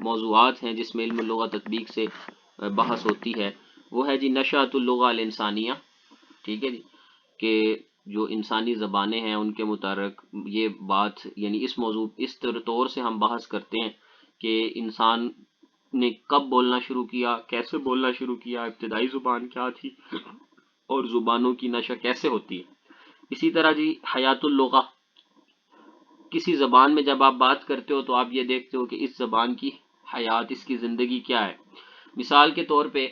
موضوعات ہیں جس میں علم اللغہ تطبیق سے بحث ہوتی ہے، وہ ہے جی نشأۃ اللغہ الانسانیہ، ٹھیک ہے جی، کہ جو انسانی زبانیں ہیں ان کے متعلق یہ بات، یعنی اس موضوع اس طور سے ہم بحث کرتے ہیں کہ انسان نے کب بولنا شروع کیا، کیسے بولنا شروع کیا، ابتدائی زبان کیا تھی، اور زبانوں کی نشأ کیسے ہوتی ہے۔ اسی طرح جی حیات اللغہ، کسی زبان میں جب آپ بات کرتے ہو تو آپ یہ دیکھتے ہو کہ اس زبان کی حیات، اس کی زندگی کیا ہے۔ مثال کے طور پہ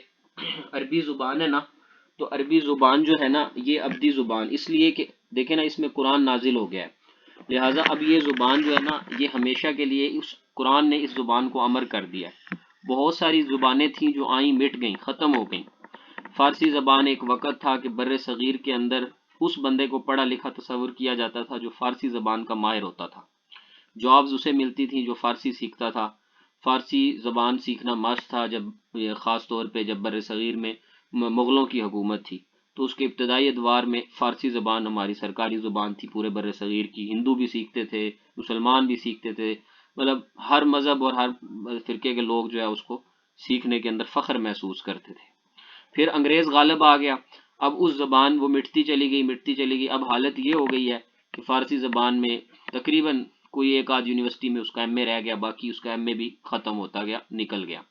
عربی زبان ہے نا، تو عربی زبان جو ہے نا یہ ابدی زبان اس لیے کہ دیکھیں نا اس میں قرآن نازل ہو گیا ہے، لہٰذا اب یہ زبان جو ہے نا یہ ہمیشہ کے لیے اس قرآن نے اس زبان کو امر کر دیا ہے۔ بہت ساری زبانیں تھیں جو آئیں مٹ گئیں، ختم ہو گئیں۔ فارسی زبان ایک وقت تھا کہ بر صغیر کے اندر اس بندے کو پڑھا لکھا تصور کیا جاتا تھا جو فارسی زبان کا ماہر ہوتا تھا، جابز اسے ملتی تھیں جو فارسی سیکھتا تھا۔ فارسی زبان سیکھنا مست تھا، جب خاص طور پہ جب بر صغیر میں مغلوں کی حکومت تھی، تو اس کے ابتدائی ادوار میں فارسی زبان ہماری سرکاری زبان تھی پورے بر صغیر کی۔ ہندو بھی سیکھتے تھے، مسلمان بھی سیکھتے تھے، مطلب ہر مذہب اور ہر فرقے کے لوگ جو ہے اس کو سیکھنے کے اندر فخر محسوس کرتے تھے۔ پھر انگریز غالب آ گیا، اب اس زبان وہ مٹتی چلی گئی۔ اب حالت یہ ہو گئی ہے کہ فارسی زبان میں تقریباً کوئی ایک آدھ یونیورسٹی میں اس کا ایم اے رہ گیا، باقی اس کا ایم اے بھی ختم ہوتا گیا، نکل گیا،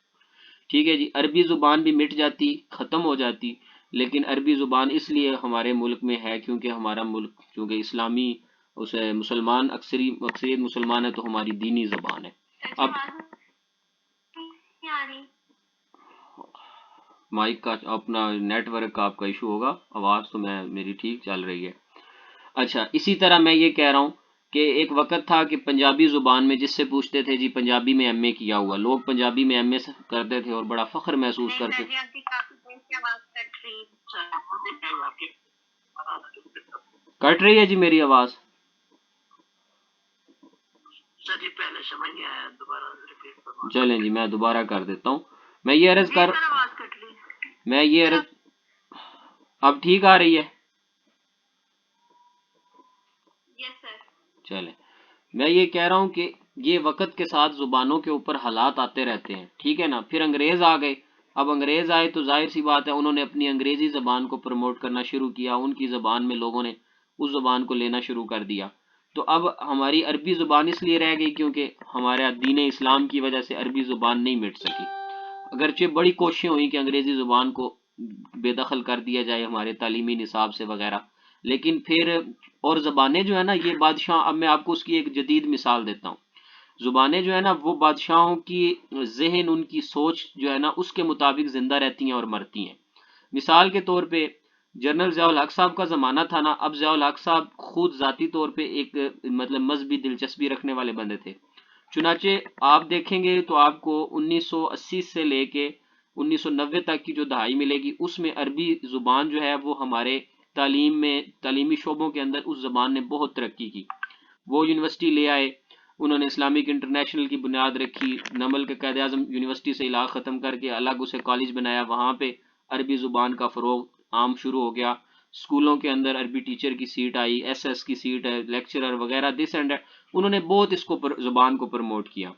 ٹھیک ہے جی۔ عربی زبان بھی مٹ جاتی، ختم ہو جاتی، لیکن عربی زبان اس لیے ہمارے ملک میں ہے کیونکہ ہمارا ملک چونکہ اسلامی اسے مسلمان اکثریت مسلمان ہے، تو ہماری دینی زبان ہے۔ اب مائک کا اپنا نیٹ ورک کا آپ کا ایشو ہوگا، آواز تو میری ٹھیک چل رہی ہے۔ اچھا، اسی طرح میں یہ کہہ رہا ہوں کہ ایک وقت تھا کہ پنجابی زبان میں جس سے پوچھتے تھے جی پنجابی میں ایم اے کیا ہوا، لوگ پنجابی میں ایم اے کرتے تھے اور بڑا فخر محسوس کرتے۔ کٹ رہی ہے جی میری آواز؟ چلیں جی میں دوبارہ کر دیتا ہوں۔ میں یہ عرض اب ٹھیک آ رہی ہے؟ چلیں، میں یہ کہہ رہا ہوں کہ یہ وقت کے ساتھ زبانوں کے اوپر حالات آتے رہتے ہیں، ٹھیک ہے نا۔ پھر انگریز آ گئے، اب انگریز آئے تو ظاہر سی بات ہے انہوں نے اپنی انگریزی زبان کو پروموٹ کرنا شروع کیا، ان کی زبان میں لوگوں نے اس زبان کو لینا شروع کر دیا۔ تو اب ہماری عربی زبان اس لیے رہ گئی کیونکہ ہمارے دین اسلام کی وجہ سے عربی زبان نہیں مٹ سکی، اگرچہ بڑی کوششیں ہوئیں کہ انگریزی زبان کو بے دخل کر دیا جائے ہمارے تعلیمی نصاب سے وغیرہ، لیکن پھر اور زبانیں جو ہے نا یہ بادشاہ، اب میں آپ کو اس کی ایک جدید مثال دیتا ہوں۔ زبانیں جو ہے نا وہ بادشاہوں کی ذہن، ان کی سوچ جو ہے نا اس کے مطابق زندہ رہتی ہیں اور مرتی ہیں۔ مثال کے طور پہ جنرل ضیاء الحق صاحب کا زمانہ تھا نا، اب ضیاء الحق صاحب خود ذاتی طور پہ ایک مطلب مذہبی دلچسپی رکھنے والے بندے تھے، چنانچہ آپ دیکھیں گے تو آپ کو 1980 سے لے کے 1990 تک کی جو دہائی ملے گی اس میں عربی زبان جو ہے وہ ہمارے تعلیمی شعبوں کے اندر اس زبان نے بہت ترقی کی۔ وہ یونیورسٹی لے آئے، انہوں نے اسلامک انٹرنیشنل کی بنیاد رکھی، نمل کے قائد اعظم یونیورسٹی سے علاقہ ختم کر کے الگ اسے کالج بنایا، وہاں پہ عربی زبان کا فروغ عام شروع ہو گیا۔ اسکولوں کے اندر عربی ٹیچر کی سیٹ آئی، ایس ایس کی سیٹ ہے، لیکچرر وغیرہ دس اینڈ دیٹ، انہوں نے بہت اس کو زبان کو پروموٹ کیا،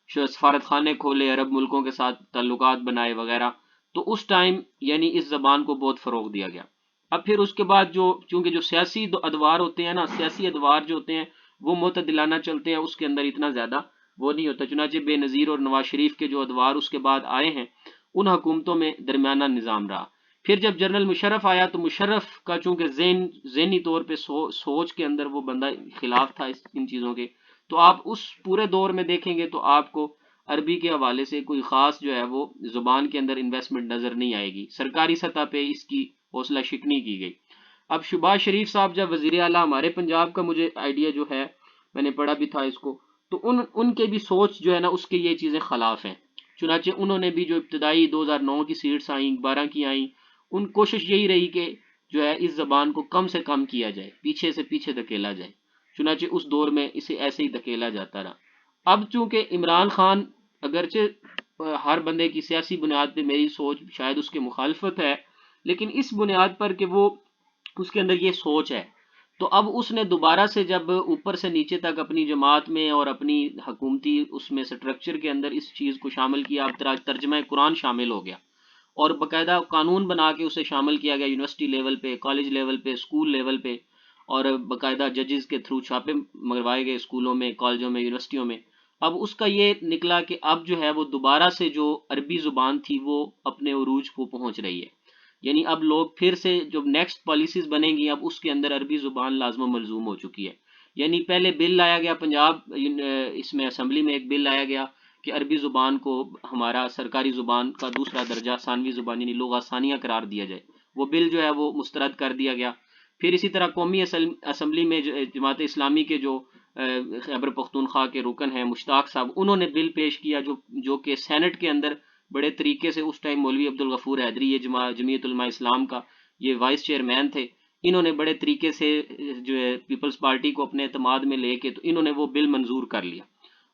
سفارت خانے کھولے، عرب ملکوں کے ساتھ تعلقات بنائے وغیرہ، تو اس ٹائم یعنی اس زبان کو بہت فروغ دیا گیا۔ اب پھر اس کے بعد چونکہ جو سیاسی ادوار ہوتے ہیں نا، سیاسی ادوار جو ہوتے ہیں وہ معتدلانہ چلتے ہیں، اس کے اندر اتنا زیادہ وہ نہیں ہوتا، چنانچہ بے نظیر اور نواز شریف کے جو ادوار اس کے بعد آئے ہیں ان حکومتوں میں درمیانہ نظام رہا۔ پھر جب جنرل مشرف آیا تو مشرف کا چونکہ ذہنی طور پہ سوچ کے اندر وہ بندہ خلاف تھا ان چیزوں کے، تو آپ اس پورے دور میں دیکھیں گے تو آپ کو عربی کے حوالے سے کوئی خاص جو ہے وہ زبان کے اندر انویسٹمنٹ نظر نہیں آئے گی، سرکاری سطح پہ اس کی حوصلہ شکنی کی گئی۔ اب شہباز شریف صاحب جب وزیر اعلیٰ ہمارے پنجاب کا، مجھے آئیڈیا جو ہے میں نے پڑھا بھی تھا اس کو، تو ان کے بھی سوچ جو ہے نا اس کے یہ چیزیں خلاف ہیں، چنانچہ انہوں نے بھی جو ابتدائی 2009 کی سیٹس آئیں، 12 کی آئیں، ان کوشش یہی رہی کہ جو ہے اس زبان کو کم سے کم کیا جائے، پیچھے سے پیچھے دھکیلا جائے، چنانچہ اس دور میں اسے ایسے ہی دھکیلا جاتا رہا۔ اب چونکہ عمران خان، اگرچہ ہر بندے کی سیاسی بنیاد پہ میری سوچ شاید اس کے مخالفت ہے، لیکن اس بنیاد پر کہ وہ اس کے اندر یہ سوچ ہے تو اب اس نے دوبارہ سے جب اوپر سے نیچے تک اپنی جماعت میں اور اپنی حکومتی اس میں سٹرکچر کے اندر اس چیز کو شامل کیا، اب ترجمہ قرآن شامل ہو گیا اور باقاعدہ قانون بنا کے اسے شامل کیا گیا یونیورسٹی لیول پہ، کالج لیول پہ، اسکول لیول پہ، اور باقاعدہ ججز کے تھرو چھاپے منگوائے گئے اسکولوں میں، کالجوں میں، یونیورسٹیوں میں۔ اب اس کا یہ نکلا کہ اب جو ہے وہ دوبارہ سے جو عربی زبان تھی وہ اپنے عروج کو پہنچ رہی ہے، یعنی اب لوگ پھر سے جو نیکسٹ پالیسیز بنیں گی اب اس کے اندر عربی زبان لازم و ملزوم ہو چکی ہے۔ یعنی پہلے بل لایا گیا پنجاب اس میں اسمبلی میں ایک بل لایا گیا کہ عربی زبان کو ہمارا سرکاری زبان کا دوسرا درجہ ثانوی زبان یعنی لغہ ثانیہ قرار دیا جائے، وہ بل جو ہے وہ مسترد کر دیا گیا۔ پھر اسی طرح قومی اسمبلی میں جماعت اسلامی کے جو خیبر پختونخوا کے رکن ہیں مشتاق صاحب، انہوں نے بل پیش کیا جو کہ سینٹ کے اندر بڑے طریقے سے اس ٹائم مولوی عبدالغفور حیدری یہ جمعیت علماء اسلام کا یہ وائس چیئرمین تھے، انہوں نے بڑے طریقے سے جو ہے پیپلز پارٹی کو اپنے اعتماد میں لے کے تو انہوں نے وہ بل منظور کر لیا۔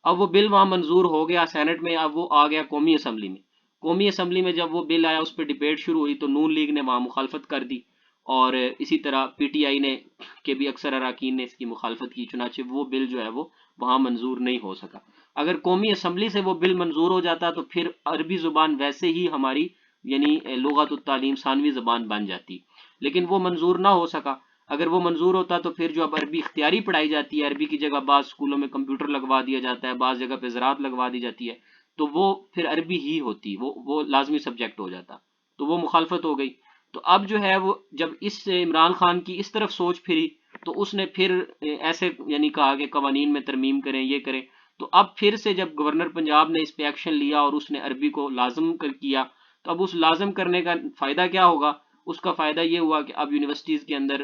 اب وہ بل وہاں منظور ہو گیا سینٹ میں، اب وہ آ گیا قومی اسمبلی میں۔ قومی اسمبلی میں جب وہ بل آیا اس پہ ڈبیٹ شروع ہوئی تو نون لیگ نے وہاں مخالفت کر دی، اور اسی طرح پی ٹی آئی نے کے بھی اکثر اراکین نے اس کی مخالفت کی، چنانچہ وہ بل جو ہے وہ وہاں منظور نہیں ہو سکا۔ اگر قومی اسمبلی سے وہ بل منظور ہو جاتا تو پھر عربی زبان ویسے ہی ہماری یعنی لغت التعلیم ثانوی زبان بن جاتی، لیکن وہ منظور نہ ہو سکا۔ اگر وہ منظور ہوتا تو پھر جو اب عربی اختیاری پڑھائی جاتی ہے، عربی کی جگہ بعض اسکولوں میں کمپیوٹر لگوا دیا جاتا ہے، بعض جگہ پہ زراعت لگوا دی جاتی ہے، تو وہ پھر عربی ہی ہوتی، وہ لازمی سبجیکٹ ہو جاتا، تو وہ مخالفت ہو گئی۔ تو اب جو ہے وہ جب اس عمران خان کی اس طرف سوچ پھری تو اس نے پھر ایسے یعنی کہا کہ قوانین میں ترمیم کریں، یہ کریں۔ تو اب پھر سے جب گورنر پنجاب نے اس پہ ایکشن لیا اور اس نے عربی کو لازم کیا، تو اب اس لازم کرنے کا فائدہ کیا ہوگا؟ اس کا فائدہ یہ ہوا کہ اب یونیورسٹیز کے اندر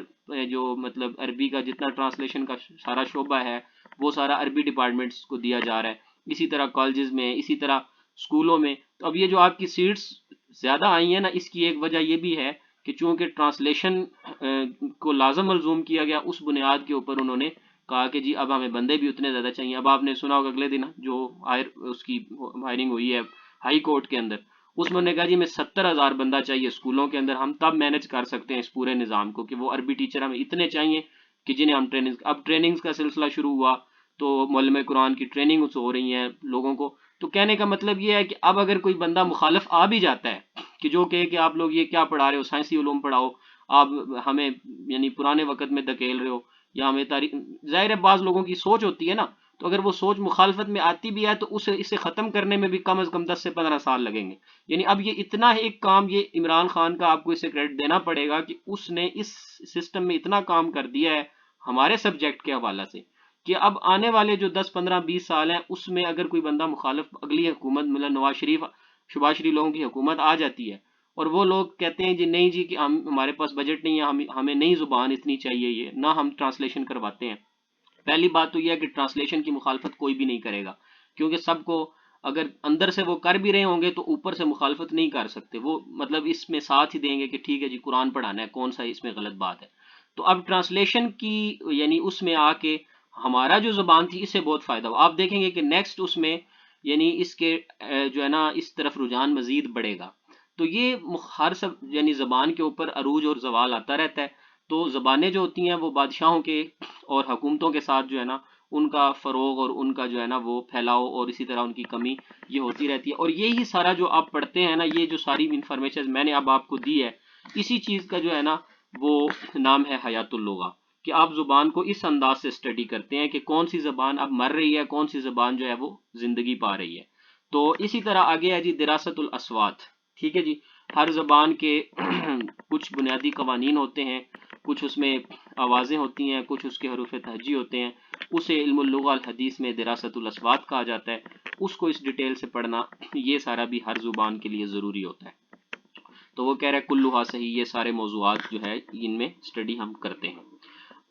جو مطلب عربی کا جتنا ٹرانسلیشن کا سارا شعبہ ہے وہ سارا عربی ڈپارٹمنٹس کو دیا جا رہا ہے، اسی طرح کالجز میں، اسی طرح اسکولوں میں۔ تو اب یہ جو آپ کی سیٹس زیادہ آئی ہیں نا، اس کی ایک وجہ یہ بھی ہے کہ چونکہ ٹرانسلیشن کو لازم ملزوم کیا گیا، اس بنیاد کے اوپر انہوں نے کہا کہ جی اب ہمیں بندے بھی اتنے زیادہ چاہیے۔ اب آپ نے سنا ہوگا اگلے دن جو اس کی ہائرنگ ہوئی ہے ہائی کورٹ کے اندر، اس میں نے کہا جی میں 70,000 بندہ چاہیے اسکولوں کے اندر، ہم تب مینج کر سکتے ہیں اس پورے نظام کو کہ وہ عربی ٹیچر ہمیں اتنے چاہیے کہ جنہیں ہم اب ٹریننگز کا سلسلہ شروع ہوا تو معلم قرآن کی ٹریننگ ہو رہی ہیں لوگوں کو۔ تو کہنے کا مطلب یہ ہے کہ اب اگر کوئی بندہ مخالف آ بھی جاتا ہے کہ جو کہے کہ آپ لوگ یہ کیا پڑھا رہے ہو، سائنسی علوم پڑھاؤ، آپ ہمیں یعنی پرانے وقت میں دھکیل رہے ہو، یا ہمیں تاریخ، ظاہر ہے بعض لوگوں کی سوچ ہوتی ہے نا، تو اگر وہ سوچ مخالفت میں آتی بھی ہے تو اسے ختم کرنے میں بھی کم از کم 10 سے 15 سال لگیں گے۔ یعنی اب یہ اتنا ایک کام یہ عمران خان کا آپ کو اسے کریڈٹ دینا پڑے گا کہ اس نے اس سسٹم میں اتنا کام کر دیا ہے ہمارے سبجیکٹ کے حوالہ سے کہ اب آنے والے جو 10 15 20 سال ہیں اس میں اگر کوئی بندہ مخالف، اگلی حکومت مطلب نواز شریف شباز شریف لوگوں کی حکومت آ جاتی ہے اور وہ لوگ کہتے ہیں جی نہیں جی کہ ہمارے پاس بجٹ نہیں ہے، ہمیں نئی زبان اتنی چاہیے، یہ نہ ہم ٹرانسلیشن کرواتے ہیں۔ پہلی بات تو یہ ہے کہ ٹرانسلیشن کی مخالفت کوئی بھی نہیں کرے گا، کیونکہ سب کو اگر اندر سے وہ کر بھی رہے ہوں گے تو اوپر سے مخالفت نہیں کر سکتے، وہ مطلب اس میں ساتھ ہی دیں گے کہ ٹھیک ہے جی قرآن پڑھانا ہے، کون سا اس میں غلط بات ہے۔ تو اب ٹرانسلیشن کی یعنی اس میں آ کے ہمارا جو زبان تھی اس سے بہت فائدہ ہوا۔ آپ دیکھیں گے کہ نیکسٹ اس میں یعنی اس کے جو ہے نا اس طرف رجحان مزید بڑھے گا۔ تو یہ ہر سب یعنی زبان کے اوپر عروج اور زوال آتا رہتا ہے، تو زبانیں جو ہوتی ہیں وہ بادشاہوں کے اور حکومتوں کے ساتھ جو ہے نا ان کا فروغ اور ان کا جو ہے نا وہ پھیلاؤ اور اسی طرح ان کی کمی یہ ہوتی رہتی ہے۔ اور یہی سارا جو آپ پڑھتے ہیں نا، یہ جو ساری انفارمیشن میں نے اب آپ کو دی ہے، اسی چیز کا جو ہے نا وہ نام ہے حیات اللغہ، کہ آپ زبان کو اس انداز سے اسٹڈی کرتے ہیں کہ کون سی زبان اب مر رہی ہے، کون سی زبان جو ہے وہ زندگی پا رہی ہے۔ تو اسی طرح آگے ہے جی دراست الاصوات، ٹھیک ہے جی، ہر زبان کے کچھ بنیادی قوانین ہوتے ہیں، کچھ اس میں آوازیں ہوتی ہیں، کچھ اس کے حروف تہجی ہوتے ہیں، اسے علم اللغہ الحدیث میں دراست الاصوات کہا جاتا ہے۔ اس کو اس ڈیٹیل سے پڑھنا یہ سارا بھی ہر زبان کے لیے ضروری ہوتا ہے۔ تو وہ کہہ رہے کلھا صحیح، یہ سارے موضوعات جو ہے ان میں اسٹڈی ہم کرتے ہیں۔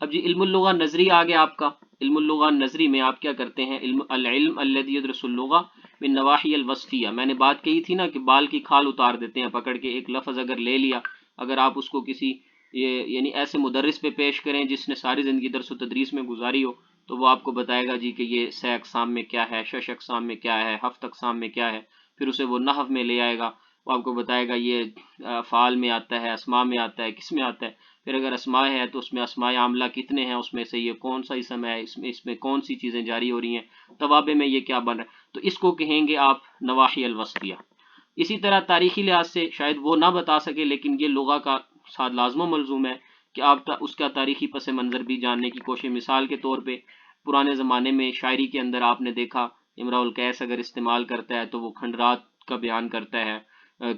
اب جی علم اللغہ نظری آ گیا آپ کا۔ علم اللغہ نظری میں آپ کیا کرتے ہیں؟ العلم الذي يدرس اللغة من نواحی الوصفیہ، میں نے بات کہی تھی نا کہ بال کی کھال اتار دیتے ہیں پکڑ کے، ایک لفظ اگر لے لیا، اگر آپ اس کو کسی یعنی ایسے مدرس پہ پیش کریں جس نے ساری زندگی درس و تدریس میں گزاری ہو، تو وہ آپ کو بتائے گا جی کہ یہ سہ اقسام میں کیا ہے، شش اقسام میں کیا ہے، ہفت اقسام میں کیا ہے، پھر اسے وہ نحو میں لے آئے گا وہ آپ کو بتائے گا یہ افعال میں آتا ہے، اسماء میں آتا ہے، کس میں آتا ہے. پھر اگر اسماء ہے تو اس میں اسماء عاملہ کتنے ہیں، اس میں سے یہ کون سا اسم ہے، اس میں کون سی چیزیں جاری ہو رہی ہیں، توابع میں یہ کیا بن رہا ہے. تو اس کو کہیں گے آپ نواحی الوصفیہ. اسی طرح تاریخی لحاظ سے شاید وہ نہ بتا سکے، لیکن یہ لغہ کا ساتھ لازم و ملزوم ہے کہ آپ اس کا تاریخی پس منظر بھی جاننے کی کوشش. مثال کے طور پہ پرانے زمانے میں شاعری کے اندر آپ نے دیکھا امراء القیس اگر استعمال کرتا ہے تو وہ کھنڈرات کا بیان کرتا ہے،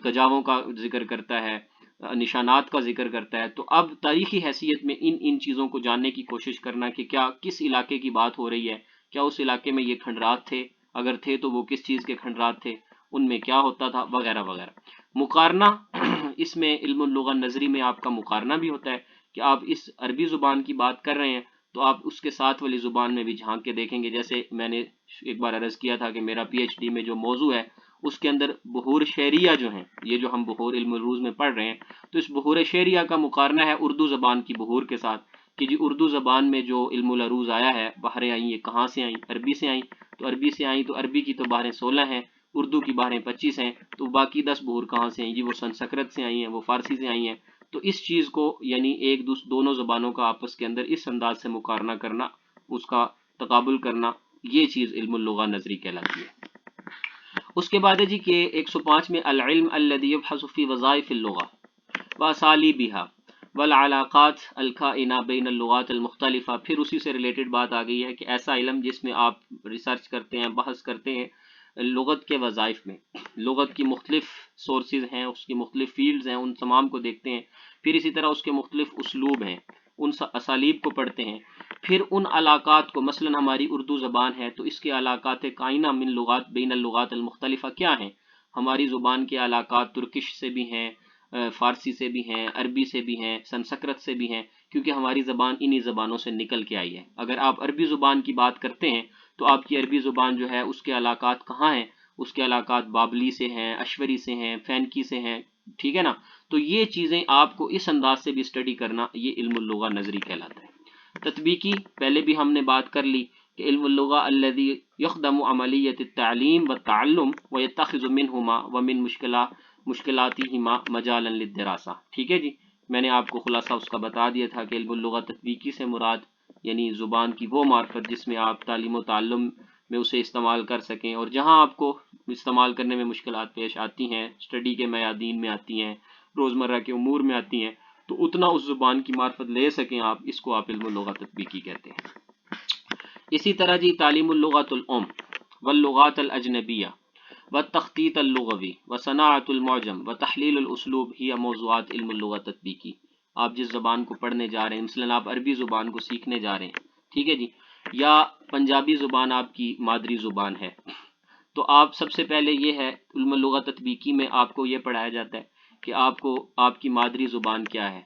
کجاووں کا ذکر کرتا ہے، نشانات کا ذکر کرتا ہے. تو اب تاریخی حیثیت میں ان چیزوں کو جاننے کی کوشش کرنا کہ کیا کس علاقے کی بات ہو رہی ہے، کیا اس علاقے میں یہ کھنڈرات تھے، اگر تھے تو وہ کس چیز کے کھنڈرات تھے، ان میں کیا ہوتا تھا، وغیرہ وغیرہ. مقارنہ اس میں علم اللغہ نظری میں آپ کا مقارنہ بھی ہوتا ہے کہ آپ اس عربی زبان کی بات کر رہے ہیں تو آپ اس کے ساتھ والی زبان میں بھی جھانک کے دیکھیں گے. جیسے میں نے ایک بار عرض کیا تھا کہ میرا پی ایچ ڈی میں جو موضوع ہے اس کے اندر بحور شعریہ جو ہیں، یہ جو ہم بحور علم العروض میں پڑھ رہے ہیں، تو اس بحور شعریہ کا مقارنہ ہے اردو زبان کی بحور کے ساتھ کہ جی اردو زبان میں جو علم العروض آیا ہے، بحریں آئیں، یہ کہاں سے آئیں؟ عربی سے آئیں. تو عربی سے آئیں تو عربی کی تو بحریں 16 ہیں، اردو کی بحریں 25 ہیں، تو باقی 10 بحور کہاں سے ہیں؟ جی وہ سنسکرت سے آئی ہیں، وہ فارسی سے آئی ہیں. تو اس چیز کو یعنی دونوں زبانوں کا آپس کے اندر اس انداز سے مقارنہ کرنا، اس کا تقابل کرنا، یہ چیز علم اللغہ نظری کہلاتی ہے. اس کے بعد ہے جی کہ 105 میں العلم الذي يبحث في وظائف اللغة واساليبها والعلاقات الكائنة بين اللغات المختلفة. پھر اسی سے ریلیٹڈ بات آ گئی ہے کہ ایسا علم جس میں آپ ریسرچ کرتے ہیں، بحث کرتے ہیں لغت کے وظائف میں، لغت کی مختلف سورسز ہیں، اس کی مختلف فیلڈز ہیں، ان تمام کو دیکھتے ہیں. پھر اسی طرح اس کے مختلف اسلوب ہیں، ان اسالیب کو پڑھتے ہیں. پھر ان علاقات کو، مثلا ہماری اردو زبان ہے تو اس کے علاقات کائنہ من لغات بین اللغات المختلفہ کیا ہیں؟ ہماری زبان کے علاقات ترکش سے بھی ہیں، فارسی سے بھی ہیں، عربی سے بھی ہیں، سنسکرت سے بھی ہیں، کیونکہ ہماری زبان انہی زبانوں سے نکل کے آئی ہے. اگر آپ عربی زبان کی بات کرتے ہیں تو آپ کی عربی زبان جو ہے اس کے علاقات کہاں ہیں؟ اس کے علاقات بابلی سے ہیں، اشوری سے ہیں، فینکی سے ہیں. ٹھیک ہے نا؟ تو یہ چیزیں آپ کو اس انداز سے بھی اسٹڈی کرنا، یہ علم اللغہ نظری کہلاتا ہے. تطبیقی پہلے بھی ہم نے بات کر لی کہ علم اللغہ الذی یخدم عملیت التعلیم والتعلم ویتخذ منہما ومن مشکلاتہما مجالا للدراسہ. ٹھیک ہے جی، میں نے آپ کو خلاصہ اس کا بتا دیا تھا کہ علم اللغہ تطبیقی سے مراد یعنی زبان کی وہ معرفت جس میں آپ تعلیم و تعلم میں اسے استعمال کر سکیں، اور جہاں آپ کو استعمال کرنے میں مشکلات پیش آتی ہیں، اسٹڈی کے میادین میں آتی ہیں، روزمرہ کے امور میں آتی ہیں، تو اتنا اس زبان کی معرفت لے سکیں آپ، اس کو آپ علم اللغہ تطبیقی کہتے ہیں. اسی طرح جی تعلیم اللغات الام واللغات الاجنبیہ والتخطیط اللغوی وصناعۃ المعجم وتحلیل الاسلوب ہی موضوعات علم اللغہ تطبیقی. آپ جس زبان کو پڑھنے جا رہے ہیں، مثلا آپ عربی زبان کو سیکھنے جا رہے ہیں، ٹھیک ہے جی، یا پنجابی زبان آپ کی مادری زبان ہے، تو آپ سب سے پہلے یہ ہے علم اللغہ تطبیقی میں آپ کو یہ پڑھایا جاتا ہے کہ آپ کو آپ کی مادری زبان کیا ہے،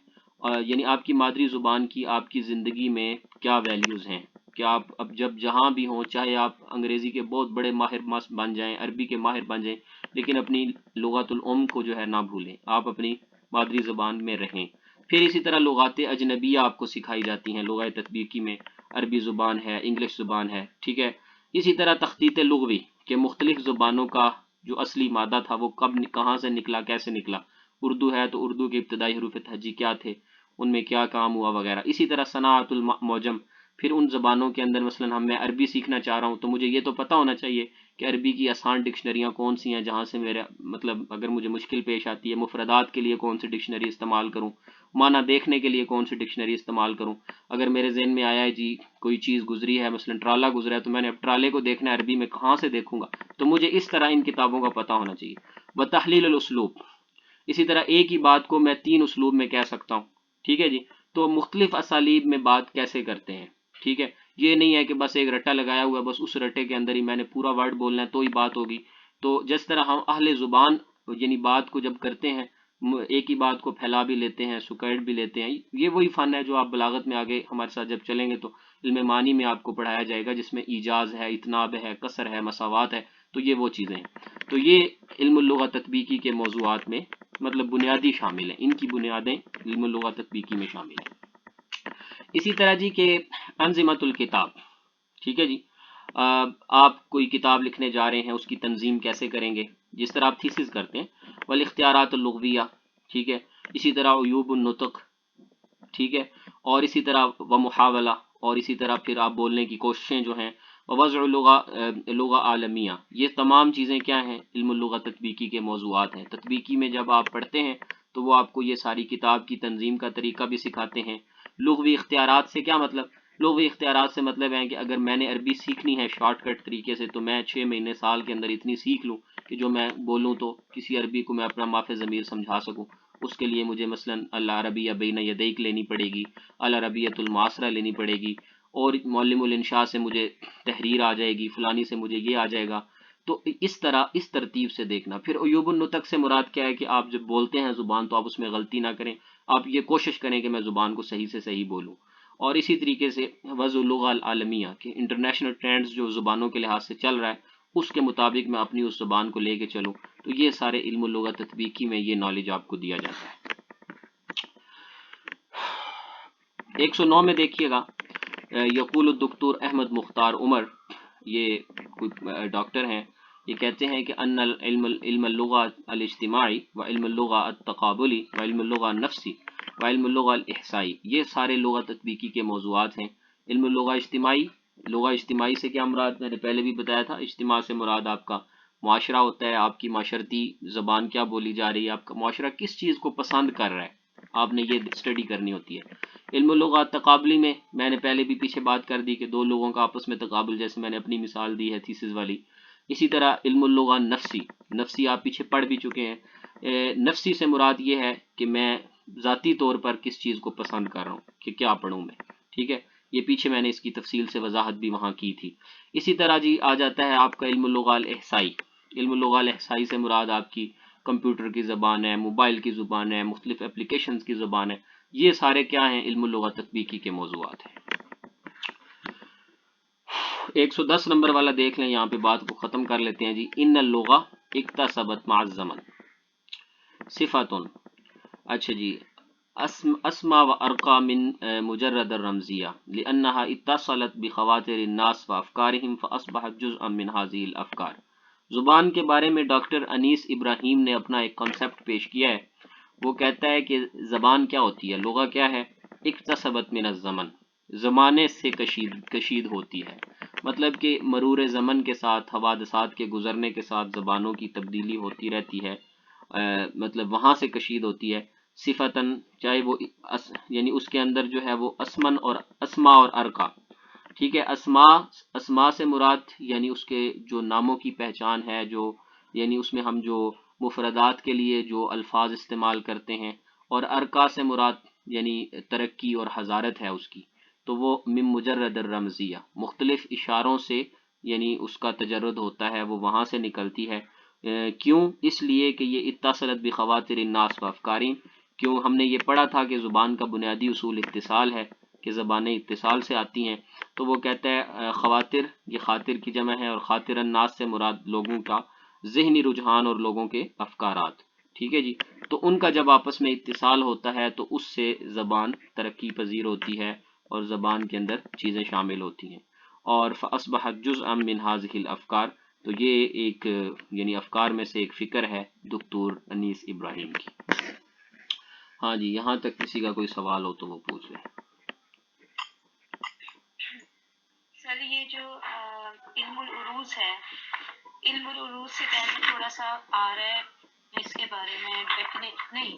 یعنی آپ کی مادری زبان کی آپ کی زندگی میں کیا ویلیوز ہیں، کہ آپ اب جب جہاں بھی ہوں، چاہے آپ انگریزی کے بہت بڑے ماہر بن جائیں، عربی کے ماہر بن جائیں، لیکن اپنی لغات الام کو جو ہے نہ بھولیں، آپ اپنی مادری زبان میں رہیں. پھر اسی طرح لغات اجنبیہ آپ کو سکھائی جاتی ہیں لغہ تطبیقی میں، عربی زبان ہے، انگلش زبان ہے، ٹھیک ہے. اسی طرح تخطیط لغوی کہ مختلف زبانوں کا جو اصلی مادہ تھا وہ کہاں سے نکلا، کیسے نکلا. اردو ہے تو اردو کے ابتدائی حروف تہجی کیا تھے، ان میں کیا کام ہوا وغیرہ. اسی طرح صناعت المعجم، پھر ان زبانوں کے اندر مثلا میں عربی سیکھنا چاہ رہا ہوں تو مجھے یہ تو پتہ ہونا چاہیے کہ عربی کی آسان ڈکشنریاں کون سی ہیں جہاں سے میرے مطلب اگر مجھے مشکل پیش آتی ہے، مفردات کے لیے کون سی ڈکشنری استعمال کروں، معنی دیکھنے کے لیے کون سی ڈکشنری استعمال کروں. اگر میرے ذہن میں آیا ہے جی کوئی چیز گزری ہے، مثلا ٹرالا گزرا ہے، تو میں نے اب ٹرالے کو دیکھنا ہے عربی میں کہاں سے دیکھوں گا، تو مجھے اس طرح ان کتابوں کا پتہ ہونا چاہیے. بتحلیل الاسلوب، اسی طرح ایک ہی بات کو میں 3 اسلوب میں کہہ سکتا ہوں، ٹھیک ہے جی. تو مختلف اسالیب میں بات کیسے کرتے ہیں، ٹھیک ہے. یہ نہیں ہے کہ بس ایک رٹا لگایا ہوا ہے، بس اس رٹے کے اندر ہی میں نے پورا ورڈ بولنا ہے تو ہی بات ہوگی. تو جس طرح ہم اہل زبان یعنی بات کو جب کرتے ہیں، ایک ہی بات کو پھیلا بھی لیتے ہیں، سکیڑ بھی لیتے ہیں. یہ وہی فن ہے جو آپ بلاغت میں آگے ہمارے ساتھ جب چلیں گے تو علم معنی میں آپ کو پڑھایا جائے گا، جس میں ایجاز ہے، اتناب ہے، قصر ہے، مساوات ہے. تو یہ وہ چیزیں ہیں. تو یہ علم اللغہ تطبیقی کے موضوعات میں مطلب بنیادی شامل ہیں، ان کی بنیادیں علم اللغہ تطبیقی میں شامل ہیں. اسی طرح جی کہ انظمۃ الکتاب، ٹھیک ہے جی، آپ کوئی کتاب لکھنے جا رہے ہیں، اس کی تنظیم کیسے کریں گے، جس طرح آپ تھیسس کرتے ہیں، والاختیارات اللغویہ، ٹھیک ہے، اسی طرح عیوب النطق، ٹھیک ہے، اور اسی طرح ومحاولہ، اور اسی طرح پھر آپ بولنے کی کوششیں جو ہیں، ووضع لغہ عالمیہ، یہ تمام چیزیں کیا ہیں؟ علم اللغہ تطبیقی کے موضوعات ہیں۔ تطبیقی میں جب آپ پڑھتے ہیں تو وہ آپ کو یہ ساری کتاب کی تنظیم کا طریقہ بھی سکھاتے ہیں۔ لغوی اختیارات سے کیا مطلب؟ لغوی اختیارات سے مطلب ہے کہ اگر میں نے عربی سیکھنی ہے شارٹ کٹ طریقے سے تو میں 6 مہینے سال کے اندر اتنی سیکھ لوں کہ جو میں بولوں تو کسی عربی کو میں اپنا ماف ضمیر سمجھا سکوں۔ اس کے لیے مجھے مثلا العربیہ بین یدیک لینی پڑے گی، العربیۃ المعاصرہ لینی پڑے گی، اور معلم الانشاء سے مجھے تحریر آ جائے گی، فلانی سے مجھے یہ آ جائے گا۔ تو اس طرح اس ترتیب سے دیکھنا۔ پھر عیوب النطق سے مراد کیا ہے کہ آپ جب بولتے ہیں زبان تو آپ اس میں غلطی نہ کریں، آپ یہ کوشش کریں کہ میں زبان کو صحیح سے صحیح بولوں۔ اور اسی طریقے سے وضع اللغہ العالمیہ، کہ انٹرنیشنل ٹرینڈز جو زبانوں کے لحاظ سے چل رہا ہے اس کے مطابق میں اپنی اس زبان کو لے کے چلوں۔ تو یہ سارے علم اللغہ تطبیقی میں یہ نالج آپ کو دیا جاتا ہے۔ 109 میں دیکھیے گا، یقول الدکتور احمد مختار عمر، یہ کوئی ڈاکٹر ہیں، یہ کہتے ہیں کہ ان علم اللغہ الاجتماعی و علم اللغہ التقابلی و علم اللغہ النفسی و علم اللغہ الاحصائی، یہ سارے لغہ تطبیقی کے موضوعات ہیں۔ علم اللغہ اجتماعی، لغہ اجتماعی سے کیا مراد؟ میں نے پہلے بھی بتایا تھا، اجتماع سے مراد آپ کا معاشرہ ہوتا ہے، آپ کی معاشرتی زبان کیا بولی جا رہی ہے، آپ کا معاشرہ کس چیز کو پسند کر رہا ہے، آپ نے یہ اسٹڈی کرنی ہوتی ہے۔ علم اللغہ تقابلی میں نے پہلے بھی پیچھے بات کر دی کہ دو لوگوں کا آپس میں تقابل، جیسے میں نے اپنی مثال دی ہے تھیسس والی۔ اسی طرح علم اللغہ نفسی، نفسی آپ پیچھے پڑھ بھی چکے ہیں۔ نفسی سے مراد یہ ہے کہ میں ذاتی طور پر کس چیز کو پسند کر رہا ہوں کہ کیا پڑھوں میں، ٹھیک ہے، یہ پیچھے میں نے اس کی تفصیل سے وضاحت بھی وہاں کی تھی۔ اسی طرح جی آ جاتا ہے آپ کا علم اللغہ الاحصائی۔ علم اللغہ الاحصائی سے مراد آپ کی کمپیوٹر کی زبان ہے، موبائل کی زبان ہے، مختلف اپلیکیشنز کی زبان ہے، یہ سارے کیا ہیں؟ علم اللغہ تطبیقی کے موضوعات ہیں۔ 110 نمبر والا دیکھ لیں، یہاں پہ بات کو ختم کر لیتے ہیں جی۔ ان اللغہ اکتسبت مع الزمن صفتن، اچھا جی، اسما و ارقا من مجرد الرمزیہ لانها اتصلت بخواطر الناس وافکارهم فاصبحت جزءا من هذه الافکار۔ زبان کے بارے میں ڈاکٹر انیس ابراہیم نے اپنا ایک کنسپٹ پیش کیا ہے۔ وہ کہتا ہے کہ زبان کیا ہوتی ہے، لغہ کیا ہے؟ اکتسبت من الزمن، زمانے سے کشید ہوتی ہے، مطلب کہ مرور زمن کے ساتھ، حوادثات کے گزرنے کے ساتھ زبانوں کی تبدیلی ہوتی رہتی ہے، مطلب وہاں سے کشید ہوتی ہے۔ صفتاً، چاہے وہ یعنی اس کے اندر جو ہے وہ اسمن اور اسما اور ارقا، ٹھیک ہے، اسما سے مراد یعنی اس کے جو ناموں کی پہچان ہے، جو یعنی اس میں ہم جو مفردات کے لیے جو الفاظ استعمال کرتے ہیں، اور ارقا سے مراد یعنی ترقی اور حضارت ہے اس کی، تو وہ من مجرد الرمزیہ، مختلف اشاروں سے یعنی اس کا تجرد ہوتا ہے، وہ وہاں سے نکلتی ہے۔ کیوں؟ اس لیے کہ یہ اتصلت بخواطر الناس وافکارہم، کیوں؟ ہم نے یہ پڑھا تھا کہ زبان کا بنیادی اصول اتصال ہے، کہ زبانیں اتصال سے آتی ہیں۔ تو وہ کہتا ہے خواطر، یہ خاطر کی جمع ہے، اور خاطر الناس سے مراد لوگوں کا ذہنی رجحان اور لوگوں کے افکارات، ٹھیک ہے جی۔ تو ان کا جب آپس میں اتصال ہوتا ہے تو اس سے زبان ترقی پذیر ہوتی ہے اور زبان کے اندر چیزیں شامل ہوتی ہیں۔ اور فاصبحت جزءا من هذه الافکار، تو یہ ایک یعنی افکار میں سے ایک فکر ہے دکتور انیس ابراہیم کی۔ ہاں جی، یہاں تک کسی کا کوئی سوال ہو تو وہ پوچھ لیں۔ سر یہ جو علم العروض ہے، علم العروض سے پہلے تھوڑا سا آ رہا ہے اس کے بارے میں نہیں